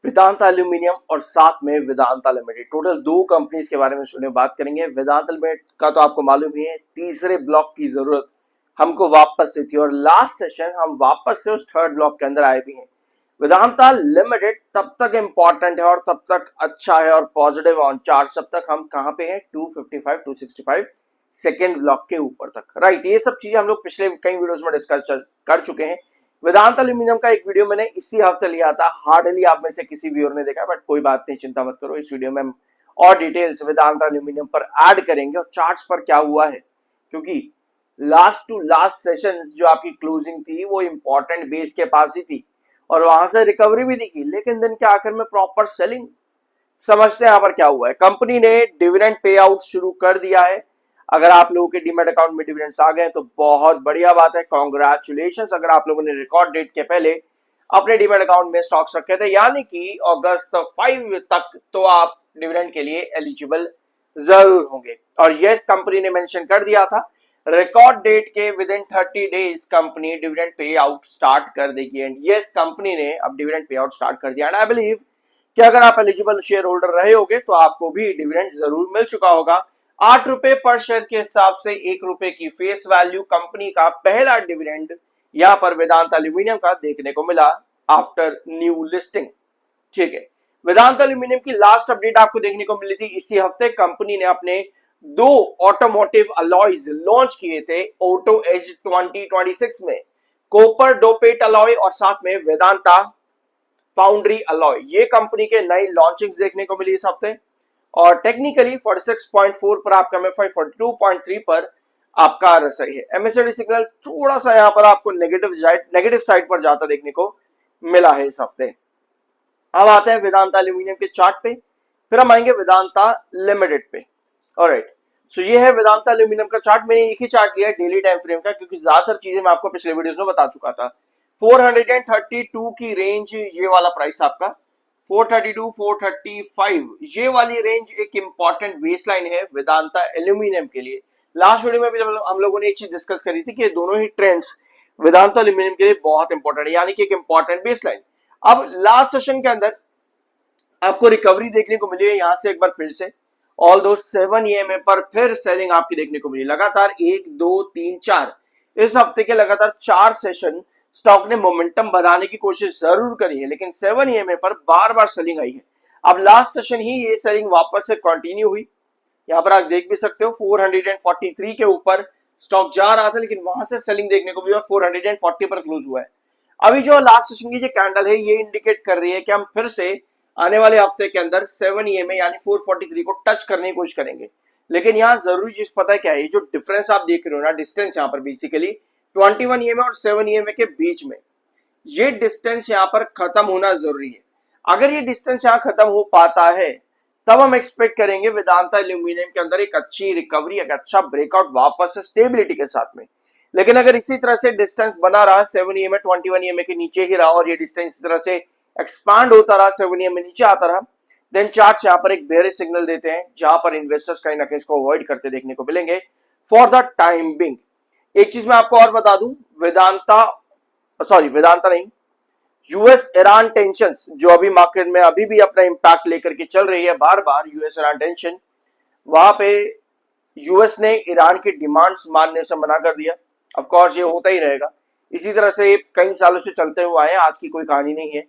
Vedanta aluminium और साथ में वेदांता लिमिटेड, टोटल दो कंपनीज के बारे में सुने बात करेंगे। वेदांता लिमिटेड का तो आपको मालूम ही है, तीसरे ब्लॉक की जरूरत हमको वापस से थी और लास्ट सेशन हम वापस से उस थर्ड ब्लॉक के अंदर आए भी हैं। वेदांता लिमिटेड तब तक इंपॉर्टेंट है और तब तक अच्छा है और पॉजिटिव ऑन चार्ट, तब तक हम कहां पे हैं 255 265 सेकेंड ब्लॉक के ऊपर तक, राइट। ये सब चीजें हम लोग पिछले कई वीडियोस में डिस्कस कर चुके हैं। वेदांता एल्यूमिनियम का एक वीडियो मैंने इसी हफ्ते लिया था, हार्डली आप में से किसी व्यूअर ने देखा, बट कोई बात नहीं, चिंता मत करो। इस वीडियो में हम और डिटेल्स वेदांता एल्यूमिनियम पर ऐड करेंगे और चार्ट्स पर क्या हुआ है, क्योंकि लास्ट टू लास्ट सेशन जो आपकी क्लोजिंग थी वो इंपॉर्टेंट बेस के पास ही थी और वहां से रिकवरी भी दिखी, लेकिन दिन के आखिर में प्रॉपर सेलिंग। समझते हैं यहाँ पर क्या हुआ है। कंपनी ने डिविडेंड पे आउट शुरू कर दिया है। अगर आप लोगों के डीमैट अकाउंट में डिविडेंड्स आ गए तो बहुत बढ़िया बात है, कॉन्ग्रेचुलेशन। अगर आप लोगों ने रिकॉर्ड डेट के पहले अपने डीमैट अकाउंट में स्टॉक्स रखे थे, यानी कि अगस्त 5 तक, तो आप डिविडेंड के लिए एलिजिबल जरूर होंगे। और यस, कंपनी ने मेंशन कर दिया था रिकॉर्ड डेट के with in 30 days company dividend pay out start कर देगी। एंड यस, कंपनी ने अब डिविडेंड पे आउट स्टार्ट कर दिया। एंड आई बिलीव कि अगर आप एलिजिबल शेयर होल्डर रहे होगे तो आपको भी डिविडेंड जरूर मिल चुका होगा। 8 रुपए पर शेयर के हिसाब से 1 रुपए की फेस वैल्यू कंपनी का पहला डिविडेंड यहां पर वेदांता एल्यूमिनियम का देखने को मिला आफ्टर न्यू लिस्टिंग। ठीक है, वेदांता एल्यूमिनियम की लास्ट अपडेट आपको देखने को मिली थी इसी हफ्ते। कंपनी ने अपने दो ऑटोमोटिव अलॉयज लॉन्च किए थे ऑटो एज 2026 में, कॉपर डोपेट अलॉय और साथ में वेदांता फाउंड्री अलॉय। ये कंपनी के नई लॉन्चिंग्स देखने को मिली इस हफ्ते और टेक्निकली 46.4 पर आपका MFI 42.3 पर आपका RSI है। MACD सिग्नल थोड़ा सा यहाँ पर आपको नेगेटिव साइड पर जाता देखने को मिला है इस हफ्ते। अब आते हैं वेदांता एल्यूमिनियम के चार्ट पे, फिर हम आएंगे वेदांता लिमिटेड पे। ऑलराइट, सो ये है वेदांता एल्यूमिनियम का चार्ट। मैंने एक ही चार्ट लिया है डेली टाइम फ्रेम का, क्योंकि ज्यादातर चीजें मैं आपको पिछले वीडियोस में बता चुका था। 432 की रेंज ये वाला प्राइस आपका, 432 435 ये वाली रेंज एक इंपॉर्टेंट बेसलाइन है वेदांता एल्यूमिनियम के लिए। लास्ट वीडियो में भी हम लोगों ने एक चीज डिस्कस करी थी कि दोनों ही ट्रेंड्स वेदांता एल्यूमिनियम के लिए बहुत इंपॉर्टेंट है, यानी कि एक इंपॉर्टेंट बेसलाइन। अब लास्ट सेशन के अंदर आपको रिकवरी देखने को मिली है यहां से एक बार फिर से, ऑल दो 7 EMA पर फिर सेलिंग आपकी देखने को मिली लगातार 1 2 3 4 इस हफ्ते के लगातार 4 सेशन स्टॉक ने मोमेंटम बनाने की कोशिश जरूर करी है, लेकिन 7 EMA पर बार बार सेलिंग आई है। अब लास्ट सेशन ही ये सेलिंग वापस से कंटिन्यू हुई। यहाँ पर आप देख भी सकते हो 443 के ऊपर स्टॉक जा रहा था, लेकिन वहां से सेलिंग देखने को मिली और 440 पर क्लोज हुआ है। अभी जो लास्ट सेशन की जो कैंडल है ये इंडिकेट कर रही है कि हम फिर से आने वाले हफ्ते के अंदर 7 EMA यानी 443 को टच करने की कोशिश करेंगे। लेकिन यहाँ जरूरी चीज पता है क्या है, ये जो डिफरेंस आप देख रहे हो ना, डिस्टेंस यहाँ पर बेसिकली 21 EMA और 7 EMA के बीच में, ये डिस्टेंस यहाँ पर खत्म होना जरूरी है। अगर ये डिस्टेंस यहाँ खत्म हो पाता है तब हम एक्सपेक्ट करेंगे वेदांता एल्यूमिनियम के अंदर एक अच्छी रिकवरी, एक अच्छा ब्रेकआउट वापस से स्टेबिलिटी के साथ में। लेकिन अगर इसी तरह से डिस्टेंस बना रहा 7 EMA 21 EMA के नीचे ही रहा और ये डिस्टेंस इस तरह से एक्सपांड होता रहा, 7 EMA नीचे आता रहा, देन चार्ट्स यहाँ पर एक बेयरिश सिग्नल देते हैं, जहां पर इन्वेस्टर्स कहीं ना कहीं इसको अवॉइड करते देखने को मिलेंगे फॉर द टाइम बिंग। एक चीज मैं आपको और बता दूं, वेदांता नहीं, यूएस ईरान टेंशंस जो अभी मार्केट में अभी भी अपना इंपैक्ट लेकर के चल रही है, बार बार यूएस ईरान टेंशन, वहां पे यूएस ने ईरान की डिमांड्स मानने से मना कर दिया। ऑफ कोर्स ये होता ही रहेगा, इसी तरह से कई सालों से चलते हुए आए, आज की कोई कहानी नहीं है।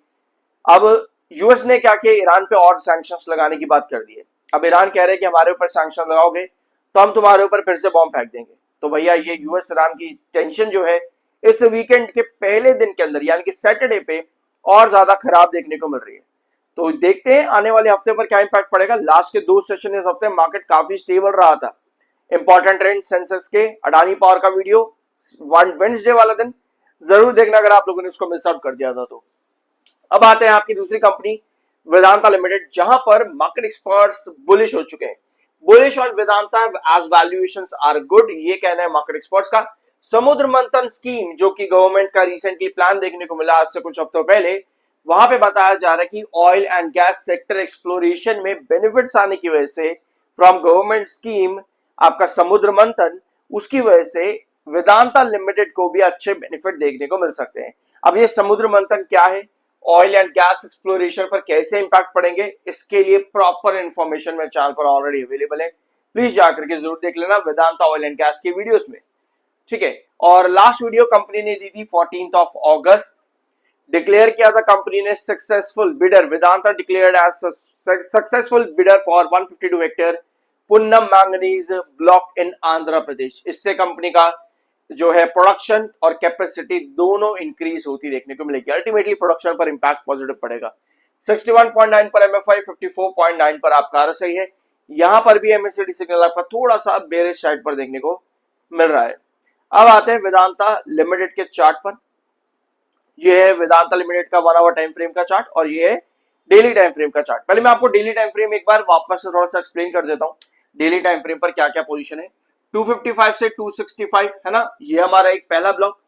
अब यूएस ने क्या किया, ईरान पे और सैंक्शंस लगाने की बात कर दी है। अब ईरान कह रहे हैं कि हमारे ऊपर सैंक्शन लगाओगे तो हम तुम्हारे ऊपर फिर से बॉम्ब फेंक देंगे। तो भैया ये यूएस ईरान की टेंशन जो है इस वीकेंड के पहले दिन के अंदर यानी कि सैटरडे पे और ज्यादा खराब देखने को मिल रही है। तो देखते हैं आने वाले हफ्ते पर क्या इंपैक्ट पड़ेगा। लास्ट के 2 सेशन इस हफ्ते मार्केट काफी स्टेबल रहा था। इंपॉर्टेंट ट्रेंड सेंसेस के अडानी पावर का वीडियो वेडनेसडे वाला दिन जरूर देखना अगर आप लोगों ने उसको मिस आउट कर दिया था तो। अब आते हैं आपकी दूसरी कंपनी वेदांता लिमिटेड, जहां पर मार्केट एक्सपर्ट्स बुलिश हो चुके हैं। Bullish on Vedanta as valuations are good, ये कहना है मार्केट एक्सपर्ट्स का। समुद्र मंथन स्कीम जो कि गवर्नमेंट का रिसेंटली प्लान देखने को मिला आज से कुछ हफ्तों पहले, वहां पे बताया जा रहा है कि oil and gas sector exploration में बेनिफिट्स आने की वजह से फ्रॉम गवर्नमेंट स्कीम आपका समुद्र मंथन, उसकी वजह से वेदांता लिमिटेड को भी अच्छे बेनिफिट देखने को मिल सकते हैं। अब ये समुद्र मंथन क्या है ऑयल एंड गैस एक्सप्लोरेशन पर कैसे इंपैक्ट पड़ेंगे, इसके लिए प्रॉपर इंफॉर्मेशन मेरे चैनल पर ऑलरेडी अवेलेबल है, प्लीज जाकर के जरूर देख लेना वेदांता ऑयल एंड गैस की वीडियोस में, ठीक है। और लास्ट वीडियो कंपनी ने दी थी 14 अगस्त, डिक्लेयर किया था कंपनी ने successful bidder, Vedanta declared as successful bidder for 152 hectare Punnam manganese block in Andhra Pradesh. इससे कंपनी का जो है प्रोडक्शन और कैपेसिटी दोनों इंक्रीज होती देखने को मिलेगी। अल्टीमेटली प्रोडक्शन पर इंपैक्ट पॉजिटिव पड़ेगा। 61.9 पर एमएफआई, 54.9 पर आपका RSI है। यहां पर भी एमएससीआईडी सिग्नल आपका थोड़ा सा बेरिश साइड पर देखने को मिल रहा है। अब आते हैं वेदांता लिमिटेड के चार्ट पर। यह है वेदांता लिमिटेड का 1 आवर टाइम फ्रेम का चार्ट और ये है डेली टाइम फ्रेम का चार्ट। पहले मैं आपको डेली टाइम फ्रेम एक बार वापस से थोड़ा सा एक्सप्लेन कर देता हूं, डेली टाइम फ्रेम पर क्या क्या पोजीशन है। 255 से 265 है ना, ये हमारा एक पहला ब्लॉक।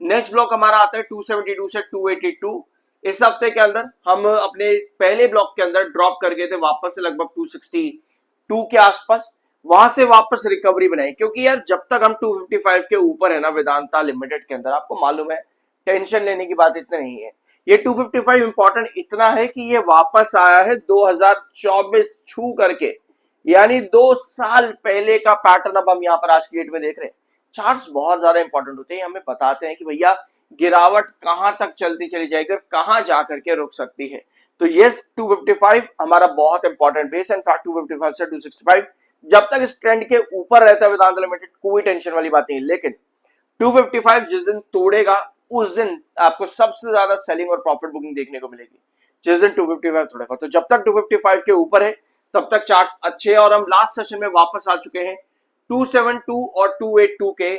नेक्स्ट ब्लॉक हमारा आता है 272 से 282। इस हफ्ते के अंदर हम अपने पहले ब्लॉक के अंदर ड्रॉप कर गए थे वापस से लगभग 262 के आसपास, वहां से वापस रिकवरी बनाई, क्योंकि यार जब तक हम 255 के ऊपर है ना वेदांता लिमिटेड के अंदर, आपको मालूम है टेंशन लेने की बात इतनी नहीं है। ये 255 इंपॉर्टेंट इतना है कि ये वापस आया है 2024 छू करके, यानी 2 साल पहले का पैटर्न अब हम यहाँ पर आज की डेट में देख रहे हैं। चार्ट्स बहुत ज्यादा इंपॉर्टेंट होते हैं, हमें बताते हैं कि भैया गिरावट कहां तक चलती चली जाएगी और कहां जाकर के रुक सकती है। तो यस 255 हमारा बहुत इंपॉर्टेंट बेस है। इनफैक्ट 255 से 265 जब तक इस ट्रेंड के ऊपर रहता है वेदांता लिमिटेड कोई टेंशन वाली बात नहीं है, लेकिन 255 जिस दिन तोड़ेगा उस दिन आपको सबसे ज्यादा सेलिंग और प्रॉफिट बुकिंग देखने को मिलेगी, जिस दिन 255 तोड़ेगा। तो जब तक 255 के ऊपर है तब तक चार्ट्स अच्छे हैं और हम लास्ट सेशन में वापस आ चुके हैं 272 और 282 के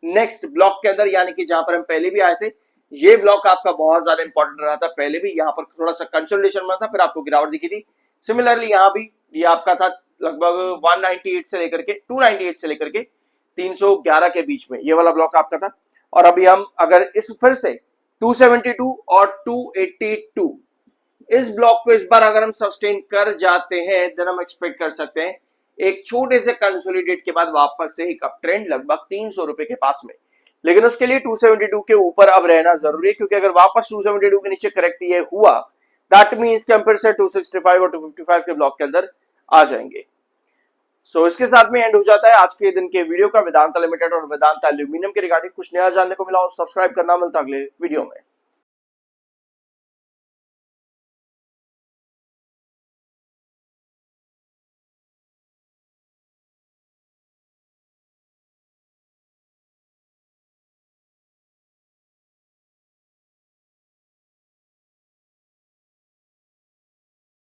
नेक्स्ट ब्लॉक के अंदर, यानी कि जहां पर हम पहले भी आए थे। ये ब्लॉक आपका बहुत ज्यादा इंपॉर्टेंट रहा था, पहले भी यहाँ पर थोड़ा सा कंसोलिडेशन में था, फिर आपको गिरावट दिखी थी। सिमिलरली यहाँ भी ये आपका था लगभग 198 से लेकर के 298 से लेकर के 311 के बीच में, ये वाला ब्लॉक आपका था। और अभी हम अगर इस फिर से 272 और 282 इस ब्लॉक को इस बार अगर हम सस्टेन कर जाते हैं, देन हम एक्सपेक्ट कर सकते हैं एक छोटे से कंसोलिडेट के बाद वापस से एक अप ट्रेंड लगभग 300 रुपए के पास में। लेकिन उसके लिए 272 के ऊपर अब रहना जरूरी है, क्योंकि अगर वापस 272 के नीचे करेक्ट ये हुआ, दैट मींस कि हम फिर से 265 और 255 के ब्लॉक के अंदर आ जाएंगे। सो इसके साथ में एंड हो जाता है आज के दिन के वीडियो का वेदांता लिमिटेड और वेदांता एल्यूमिनियम के रिगार्डिंग। कुछ नया जानने को मिला और सब्सक्राइब करना मिलता अगले वीडियो में।